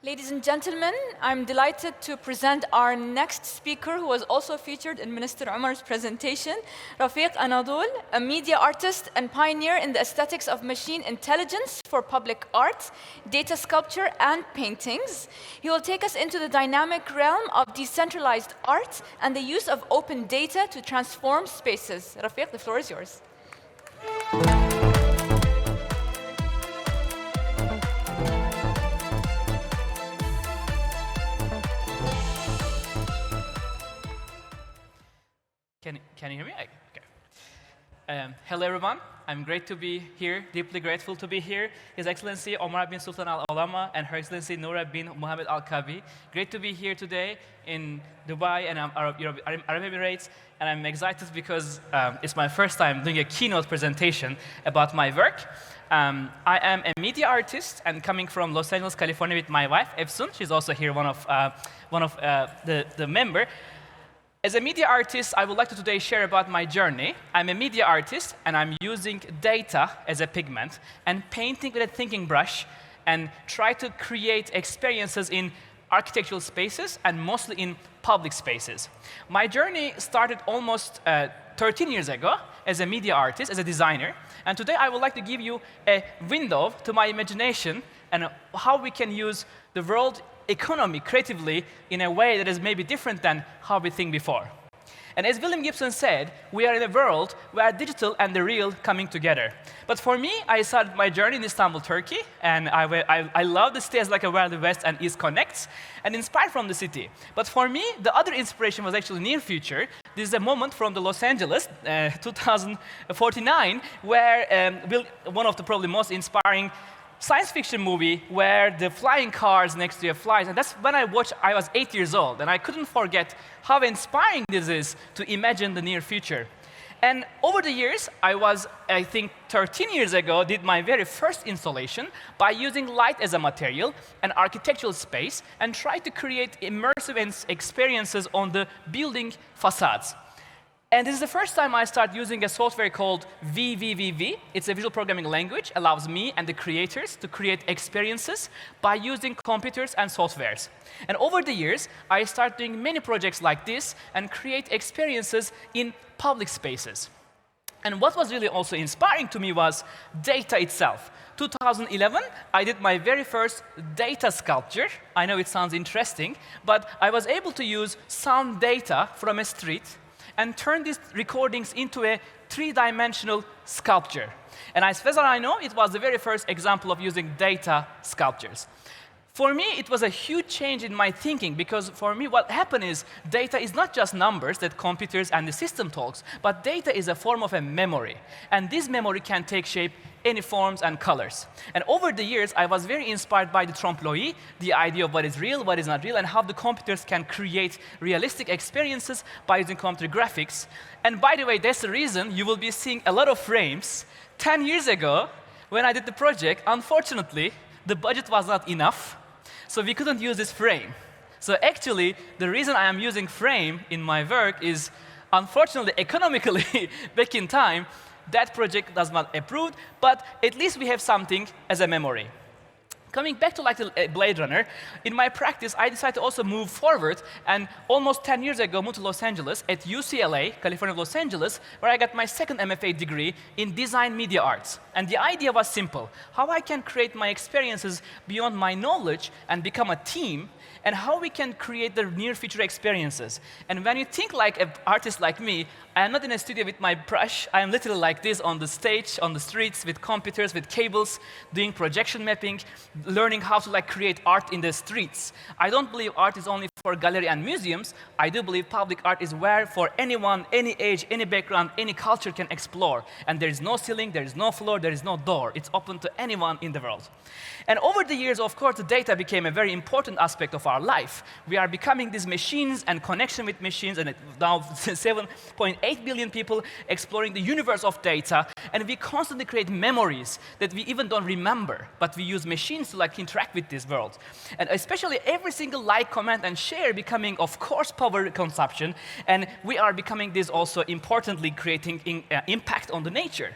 Ladies and gentlemen, I'm delighted to present our next speaker who was also featured in Minister Umar's presentation, Refik Anadol, a media artist and pioneer in the aesthetics of machine intelligence for public art, data sculpture, and paintings. He will take us into the dynamic realm of decentralized art and the use of open data to transform spaces. Refik, the floor is yours. Can you hear me? Okay. Hello, everyone. I'm great to be here, deeply grateful to be here. His Excellency Omar bin Sultan Al Olama and Her Excellency Noura bin Mohammed Al Kabi. Great to be here today in Dubai and Arab Emirates. And I'm excited because it's my first time doing a keynote presentation about my work. I am a media artist and coming from Los Angeles, California with my wife, Efsun. She's also here, one of the member. As a media artist, I would like to today share about my journey. I'm a media artist, and I'm using data as a pigment and painting with a thinking brush and try to create experiences in architectural spaces and mostly in public spaces. My journey started almost 13 years ago as a media artist, as a designer, and today I would like to give you a window to my imagination and how we can use the world economy creatively in a way that is maybe different than how we think before. And as William Gibson said, we are in a world where digital and the real coming together. But for me, I started my journey in Istanbul, Turkey, and I love the city as like where the West and East connects, and inspired from the city. But for me, the other inspiration was actually near future. This is a moment from the Los Angeles, 2049, where one of the probably most inspiring science fiction movie where the flying cars next to you flies, and that's when I watched. I was 8 years old, and I couldn't forget how inspiring this is to imagine the near future. And over the years, I think 13 years ago, did my very first installation by using light as a material, an architectural space, and tried to create immersive experiences on the building facades. And this is the first time I start using a software called VVVV. It's a visual programming language, allows me and the creators to create experiences by using computers and softwares. And over the years, I start doing many projects like this and create experiences in public spaces. And what was really also inspiring to me was data itself. 2011, I did my very first data sculpture. I know it sounds interesting, but I was able to use sound data from a street and turn these recordings into a three-dimensional sculpture. And as far as I know, it was the very first example of using data sculptures. For me, it was a huge change in my thinking, because for me, what happened is data is not just numbers that computers and the system talks, but data is a form of a memory. And this memory can take shape any forms and colors. And over the years, I was very inspired by the trompe-l'oeil, the idea of what is real, what is not real, and how the computers can create realistic experiences by using computer graphics. And by the way, that's the reason you will be seeing a lot of frames. 10 years ago, when I did the project, unfortunately, the budget was not enough, so we couldn't use this frame. So actually, the reason I am using frame in my work is, unfortunately, economically, back in time, that project was not approved, but at least we have something as a memory. Coming back to like the Blade Runner, in my practice, I decided to also move forward, and almost 10 years ago, moved to Los Angeles at UCLA, California, Los Angeles, where I got my second MFA degree in design media arts. And the idea was simple: how I can create my experiences beyond my knowledge and become a team, and how we can create the near future experiences. And when you think like an artist like me, I am not in a studio with my brush. I am literally like this on the stage, on the streets, with computers, with cables, doing projection mapping, learning how to like create art in the streets. I don't believe art is only for gallery and museums. I do believe public art is where for anyone, any age, any background, any culture can explore. And there is no ceiling, there is no floor, there is no door. It's open to anyone in the world. And over the years, of course, the data became a very important aspect of our life. We are becoming these machines and connection with machines, and now 7.8 billion people exploring the universe of data, and we constantly create memories that we even don't remember, but we use machines to like interact with this world. And especially every single like, comment, and share becoming, of course, power consumption, and we are becoming this also importantly creating impact on the nature.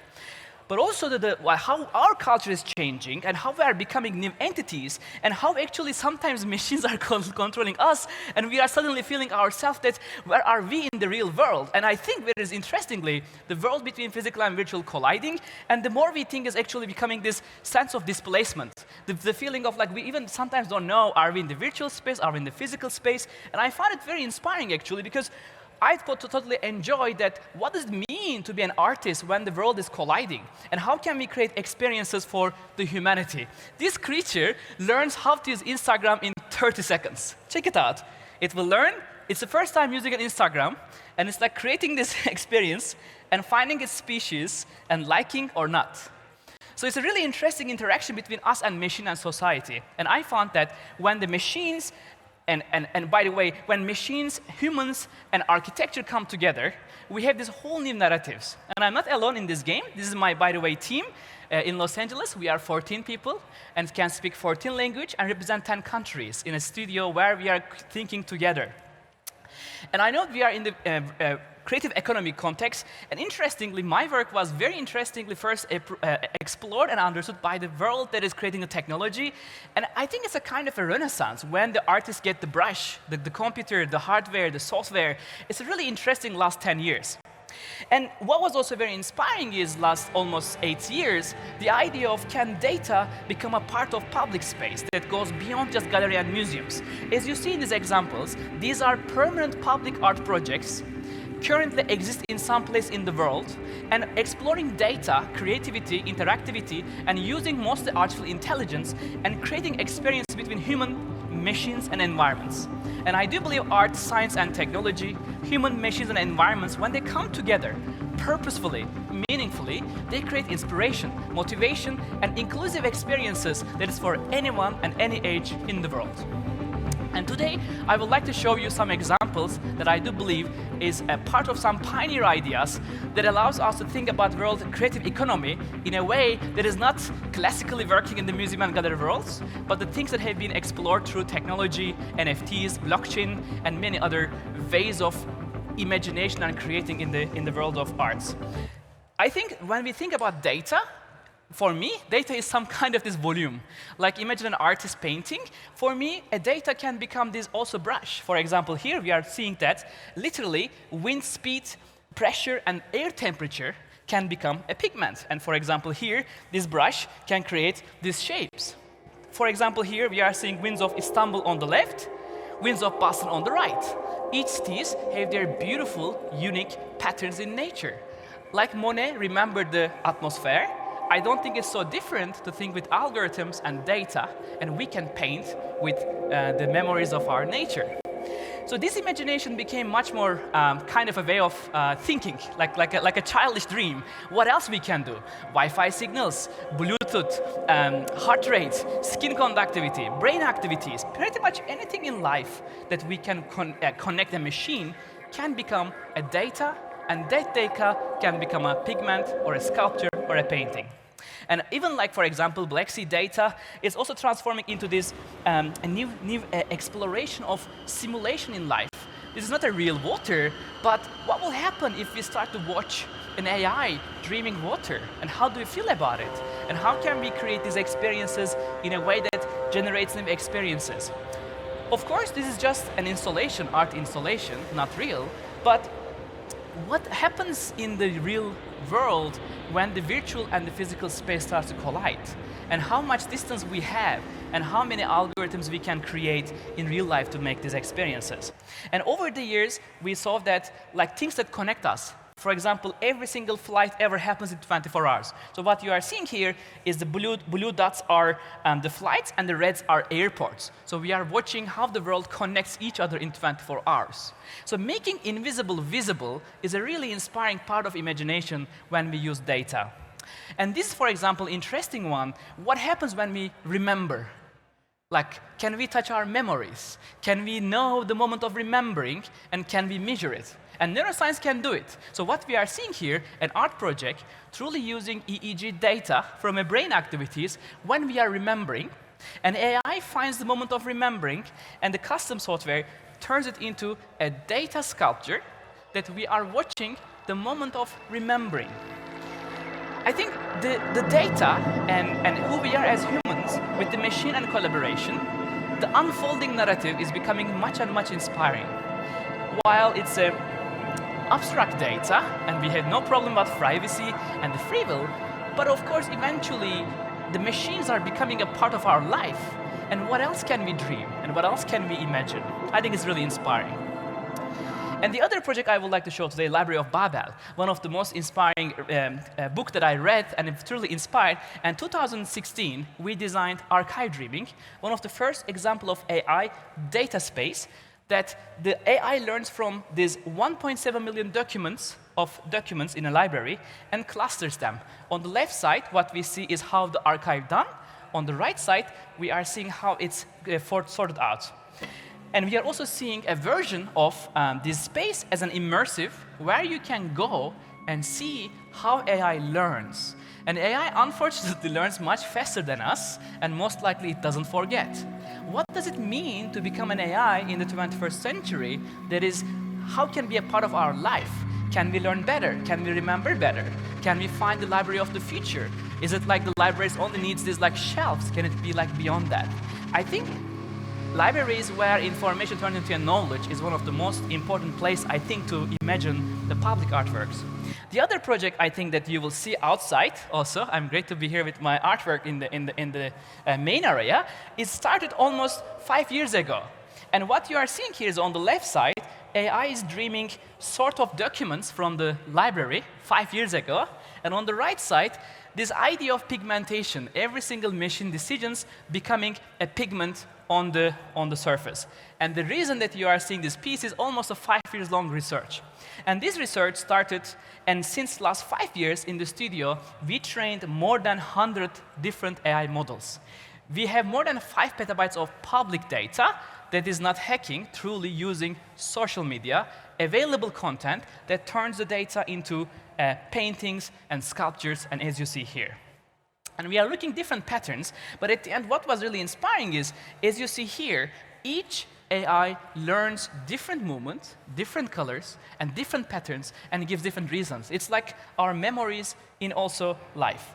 but also how our culture is changing and how we are becoming new entities and how actually sometimes machines are controlling us and we are suddenly feeling ourselves that where are we in the real world? And I think there is, interestingly, the world between physical and virtual colliding, and the more we think is actually becoming this sense of displacement, the feeling of like we even sometimes don't know, are we in the virtual space, are we in the physical space? And I find it very inspiring actually because I totally enjoy that. What does it mean to be an artist when the world is colliding? And how can we create experiences for the humanity? This creature learns how to use Instagram in 30 seconds. Check it out. It will learn. It's the first time using an Instagram, and it's like creating this experience and finding its species and liking or not. So it's a really interesting interaction between us and machine and society. And I found that when the machines and by the way, when machines, humans, and architecture come together, we have these whole new narratives. And I'm not alone in this game. This is my, by the way, team in Los Angeles. We are 14 people and can speak 14 languages and represent 10 countries in a studio where we are thinking together. And I know we are in the creative economy context, and interestingly, my work was very interestingly first explored and understood by the world that is creating the technology, and I think it's a kind of a renaissance when the artists get the brush, the computer, the hardware, the software. It's a really interesting last 10 years. And what was also very inspiring is last almost 8 years, the idea of can data become a part of public space that goes beyond just gallery and museums. As you see in these examples, these are permanent public art projects currently exist in some place in the world, and exploring data, creativity, interactivity, and using mostly artificial intelligence and creating experiences between human, machines, and environments. And I do believe art, science, and technology, human, machines, and environments, when they come together purposefully, meaningfully, they create inspiration, motivation, and inclusive experiences that is for anyone and any age in the world. And today, I would like to show you some examples that I do believe is a part of some pioneer ideas that allows us to think about world creative economy in a way that is not classically working in the museum and gallery worlds, but the things that have been explored through technology, NFTs, blockchain, and many other ways of imagination and creating in the world of arts. I think when we think about data, for me, data is some kind of this volume. Like imagine an artist painting. For me, a data can become this also brush. For example, here we are seeing that literally wind speed, pressure, and air temperature can become a pigment. And for example, here, this brush can create these shapes. For example, here we are seeing winds of Istanbul on the left, winds of Boston on the right. Each cities have their beautiful, unique patterns in nature. Like Monet remembered the atmosphere, I don't think it's so different to think with algorithms and data, and we can paint with the memories of our nature. So this imagination became much more kind of a way of thinking, like a childish dream. What else we can do? Wi-Fi signals, Bluetooth, heart rate, skin conductivity, brain activities, pretty much anything in life that we can connect a machine can become a data, and that data can become a pigment or a sculpture or a painting. And even like, for example, Black Sea data is also transforming into this a new exploration of simulation in life. This is not a real water, but what will happen if we start to watch an AI dreaming water? And how do we feel about it? And how can we create these experiences in a way that generates new experiences? Of course, this is just an installation, art installation, not real, but what happens in the real world when the virtual and the physical space starts to collide? And how much distance we have, and how many algorithms we can create in real life to make these experiences. And over the years, we saw that like things that connect us. For example, every single flight ever happens in 24 hours. So what you are seeing here is the blue dots are the flights, and the reds are airports. So we are watching how the world connects each other in 24 hours. So making invisible visible is a really inspiring part of imagination when we use data. And this, for example, interesting one, what happens when we remember? Like, can we touch our memories? Can we know the moment of remembering, and can we measure it? And neuroscience can do it. So what we are seeing here, an art project, truly using EEG data from a brain activities when we are remembering, and AI finds the moment of remembering, and the custom software turns it into a data sculpture that we are watching the moment of remembering. I think the data and who we are as humans with the machine and collaboration, the unfolding narrative is becoming much and much inspiring. While it's a abstract data, and we have no problem about privacy and the free will, but of course, eventually, the machines are becoming a part of our life. And what else can we dream? And what else can we imagine? I think it's really inspiring. And the other project I would like to show today, Library of Babel, one of the most inspiring book that I read, and it truly inspired. And 2016, we designed Archive Dreaming, one of the first example of AI data space that the AI learns from these 1.7 million documents in a library and clusters them. On the left side, what we see is how the archive done. On the right side, we are seeing how it's sorted out. And we are also seeing a version of this space as an immersive, where you can go and see how AI learns. And AI, unfortunately, learns much faster than us, and most likely it doesn't forget. What does it mean to become an AI in the 21st century? That is, how can be a part of our life? Can we learn better? Can we remember better? Can we find the library of the future? Is it like the libraries only needs these like shelves? Can it be like beyond that? I think libraries where information turns into knowledge is one of the most important places, I think, to imagine the public artworks. The other project I think that you will see outside also, I'm great to be here with my artwork in the main area, it started almost 5 years ago. And what you are seeing here is on the left side, AI is dreaming sort of documents from the library 5 years ago. And on the right side, this idea of pigmentation, every single machine decisions becoming a pigment on the surface. And the reason that you are seeing this piece is almost a 5 years long research. And this research started, and since last 5 years in the studio, we trained more than 100 different AI models. We have more than 5 petabytes of public data that is not hacking, truly using social media, available content that turns the data into paintings and sculptures, and as you see here. And we are looking different patterns, but at the end, what was really inspiring is, as you see here, each AI learns different movements, different colors, and different patterns, and gives different reasons. It's like our memories in also life.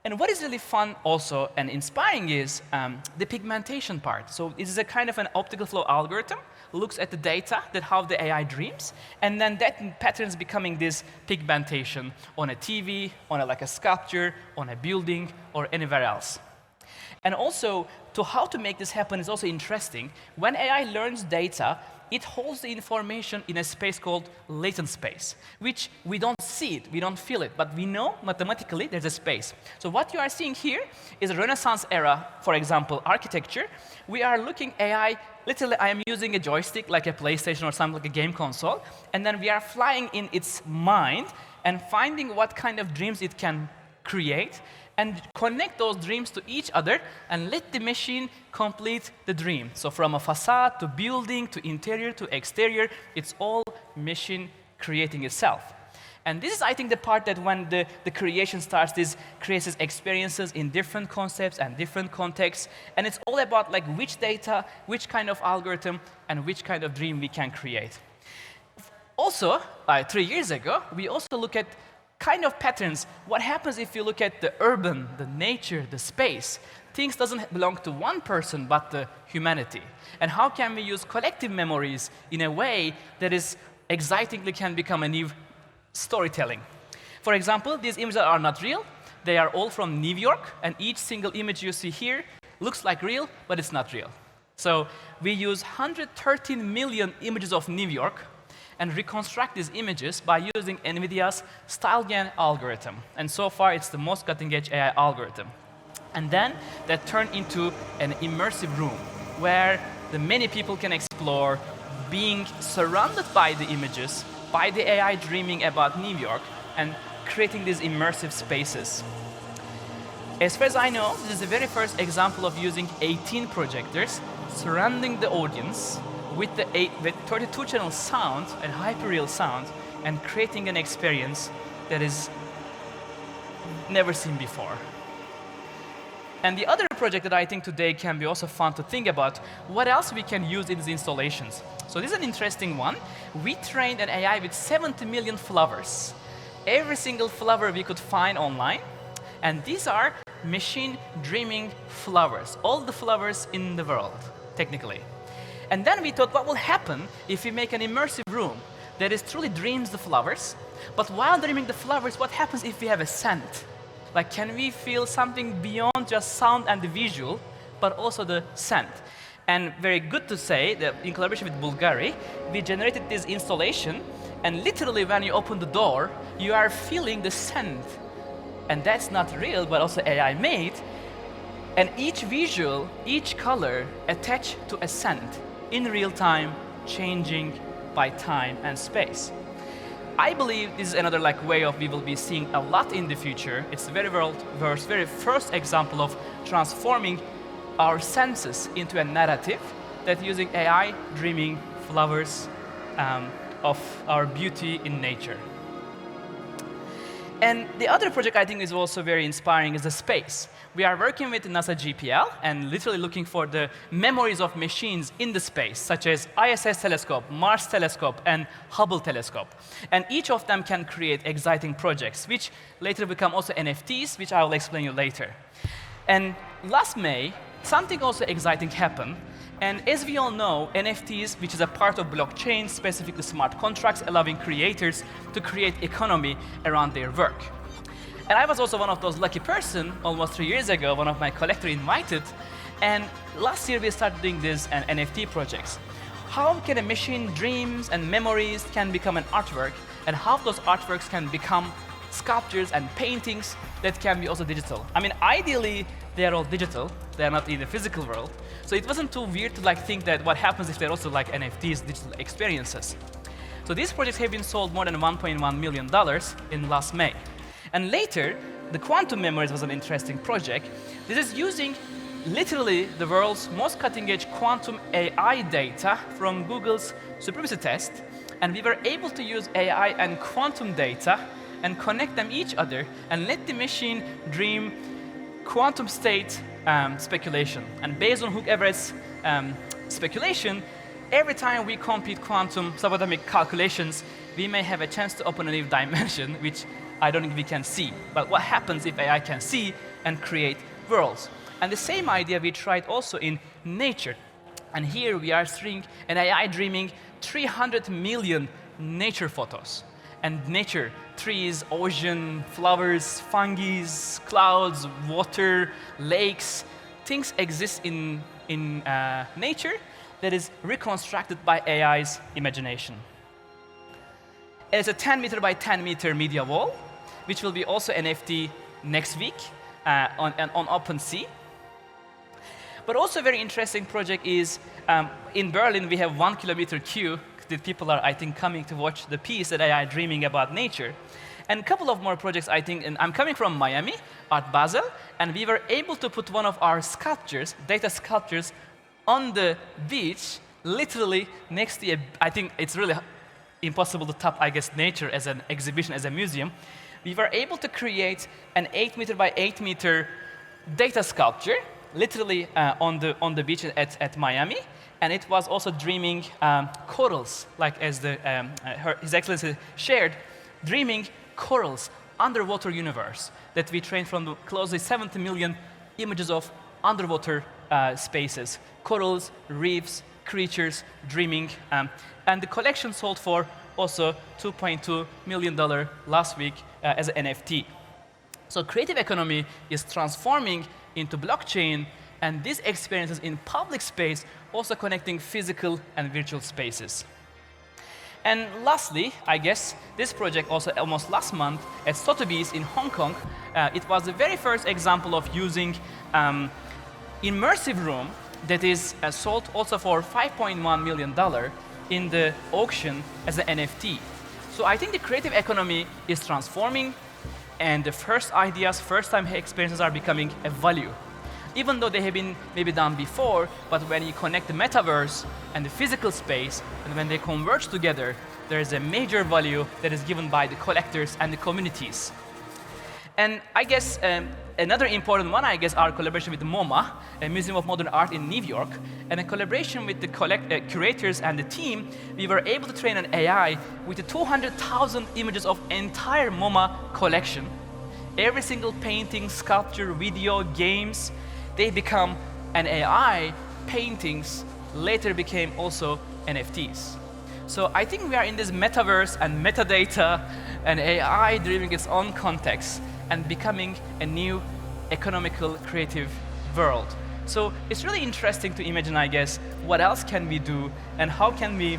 And what is really fun also and inspiring is the pigmentation part. So it is a kind of an optical flow algorithm, looks at the data, that how the AI dreams, and then that patterns becoming this pigmentation on a TV, on like a sculpture, on a building, or anywhere else. And also, to how to make this happen is also interesting. When AI learns data, it holds the information in a space called latent space, which we don't see it, we don't feel it, but we know mathematically there's a space. So what you are seeing here is a Renaissance era, for example, architecture. We are looking AI, literally I am using a joystick like a PlayStation or something like a game console, and then we are flying in its mind and finding what kind of dreams it can create, and connect those dreams to each other and let the machine complete the dream. So from a facade to building to interior to exterior, it's all machine creating itself. And this is, I think, the part that when the creation starts, this creates experiences in different concepts and different contexts. And it's all about like which data, which kind of algorithm, and which kind of dream we can create. Also, 3 years ago, we also look at kind of patterns. What happens if you look at the urban, the nature, the space? Things doesn't belong to one person, but the humanity. And how can we use collective memories in a way that is excitingly can become a new storytelling? For example, these images are not real. They are all from New York, and each single image you see here looks like real, but it's not real. So we use 113 million images of New York and reconstruct these images by using NVIDIA's StyleGAN algorithm. And so far, it's the most cutting-edge AI algorithm. And then that turned into an immersive room where the many people can explore, being surrounded by the images, by the AI dreaming about New York, and creating these immersive spaces. As far as I know, this is the very first example of using 18 projectors surrounding the audience with 32-channel sound and hyperreal sound, and creating an experience that is never seen before. And the other project that I think today can be also fun to think about, what else we can use in these installations. So this is an interesting one. We trained an AI with 70 million flowers. every single flower we could find online. And these are machine dreaming flowers, all the flowers in the world, technically. And then we thought, what will happen if we make an immersive room that is truly dreams the flowers, but while dreaming the flowers, what happens if we have a scent? Like, can we feel something beyond just sound and the visual, but also the scent? And very good to say that in collaboration with Bulgari, we generated this installation, and literally when you open the door, you are feeling the scent. And that's not real, but also AI made. And each visual, each color attached to a scent in real time, changing by time and space. I believe this is another way of we will be seeing a lot in the future. It's the very first example of transforming our senses into a narrative that using AI dreaming flowers of our beauty in nature. And the other project I think is also very inspiring is the space. We are working with NASA GPL and literally looking for the memories of machines in the space, such as ISS telescope, Mars telescope, and Hubble telescope. And each of them can create exciting projects, which later become also NFTs, which I will explain you later. And last May, something also exciting happened. And as we all know, NFTs, which is a part of blockchain, specifically smart contracts, allowing creators to create economy around their work. And I was also one of those lucky person, almost 3 years ago, one of my collectors invited, and last year we started doing this NFT projects. How can a machine dreams and memories can become an artwork, and how those artworks can become sculptures and paintings that can be also digital. I mean, ideally, they are all digital. They are not in the physical world. So it wasn't too weird to think that what happens if they're also NFTs, digital experiences. So these projects have been sold more than $1.1 million in last May. And later, the quantum memories was an interesting project. This is using literally the world's most cutting-edge quantum AI data from Google's supremacy test. And we were able to use AI and quantum data and connect them each other and let the machine dream quantum state speculation. And based on whoever's speculation, every time we compute quantum subatomic calculations, we may have a chance to open a new dimension, which I don't think we can see. But what happens if AI can see and create worlds? And the same idea we tried also in nature. And here we are seeing an AI dreaming 300 million nature photos. And nature, trees, ocean, flowers, fungi, clouds, water, lakes, things exist in nature that is reconstructed by AI's imagination. It's a 10 meter by 10 meter media wall, which will be also NFT next week on OpenSea. But also a very interesting project is in Berlin, we have 1 kilometer queue that people are, I think, coming to watch the piece that AI dreaming about nature. And a couple of more projects, I think, and I'm coming from Miami, Art Basel, and we were able to put one of our sculptures, data sculptures, on the beach, literally next to I think it's really impossible to top, I guess, nature as an exhibition, as a museum. We were able to create an 8 meter by 8 meter data sculpture, literally on the beach at Miami. And it was also dreaming corals, as His Excellency shared, dreaming corals, underwater universe that we trained from the closely 70 million images of underwater spaces, corals, reefs, creatures, dreaming. And the collection sold for also $2.2 million last week as an NFT. So creative economy is transforming into blockchain, and these experiences in public space also connecting physical and virtual spaces. And lastly, I guess, this project also almost last month at Sotheby's in Hong Kong, it was the very first example of using immersive room that is sold also for $5.1 million in the auction as an NFT. So I think the creative economy is transforming, and the first ideas, first-time experiences are becoming a value. Even though they have been maybe done before, but when you connect the metaverse and the physical space, and when they converge together, there is a major value that is given by the collectors and the communities. And I guess another important one, I guess, our collaboration with MoMA, a Museum of Modern Art in New York, and a collaboration with the curators and the team, we were able to train an AI with the 200,000 images of entire MoMA collection. Every single painting, sculpture, video, games, they become an AI. Paintings later became also NFTs. So I think we are in this metaverse and metadata and AI driving its own context and becoming a new economical, creative world. So it's really interesting to imagine, I guess, what else can we do and how can we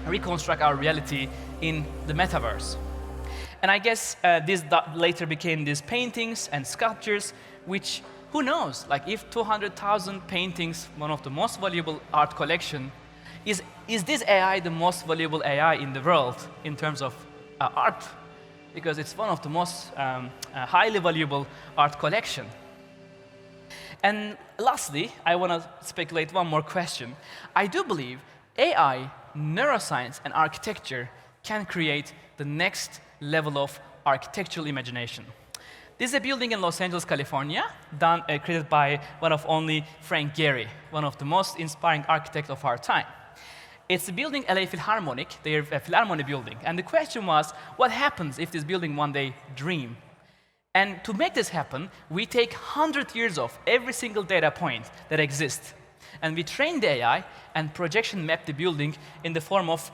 reconstruct our reality in the metaverse. And I guess this later became these paintings and sculptures, which, who knows, like if 200,000 paintings, one of the most valuable art collection, is this AI the most valuable AI in the world in terms of art? Because it's one of the most highly valuable art collection. And lastly, I want to speculate one more question. I do believe AI, neuroscience, and architecture can create the next level of architectural imagination. This is a building in Los Angeles, California, created by one of only Frank Gehry, one of the most inspiring architects of our time. It's a building, LA Philharmonic, they're a Philharmonic building. And the question was, what happens if this building one day dream? And to make this happen, we take 100 years of every single data point that exists. And we train the AI and projection map the building in the form of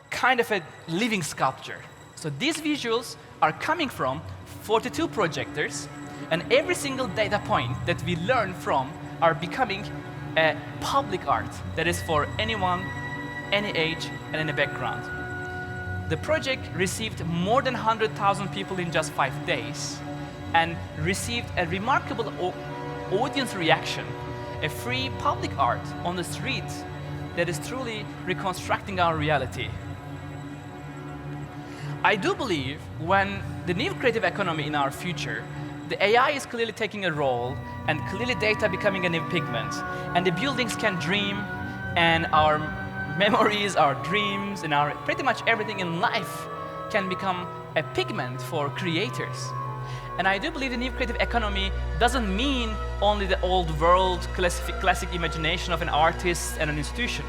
kind of a living sculpture. So these visuals are coming from 42 projectors, and every single data point that we learn from are becoming a public art that is for anyone, any age, and any background. The project received more than 100,000 people in just 5 days and received a remarkable audience reaction, a free public art on the streets that is truly reconstructing our reality. I do believe when the new creative economy in our future, the AI is clearly taking a role and clearly data becoming a new pigment, and the buildings can dream, and our memories, our dreams, and our pretty much everything in life can become a pigment for creators. And I do believe the new creative economy doesn't mean only the old world classic imagination of an artist and an institution.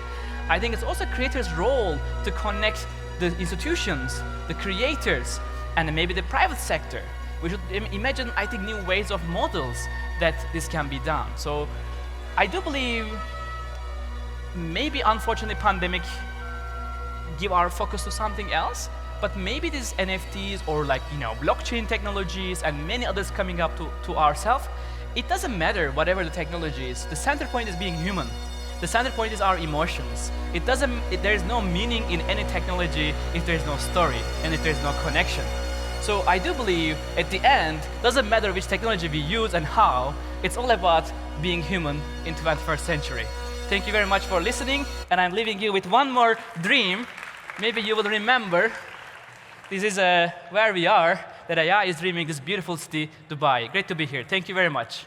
I think it's also creators' role to connect the institutions, the creators, and maybe the private sector. We should imagine, I think, new ways of models that this can be done. So I do believe maybe, unfortunately, pandemic give our focus to something else, but maybe these NFTs or blockchain technologies and many others coming up to ourselves, it doesn't matter whatever the technology is. The center point is being human. The center point is our emotions. There is no meaning in any technology if there is no story and if there is no connection. So I do believe at the end, doesn't matter which technology we use and how, it's all about being human in 21st century. Thank you very much for listening, and I'm leaving you with one more dream. Maybe you will remember, this is where we are, that AI is dreaming this beautiful city, Dubai. Great to be here. Thank you very much.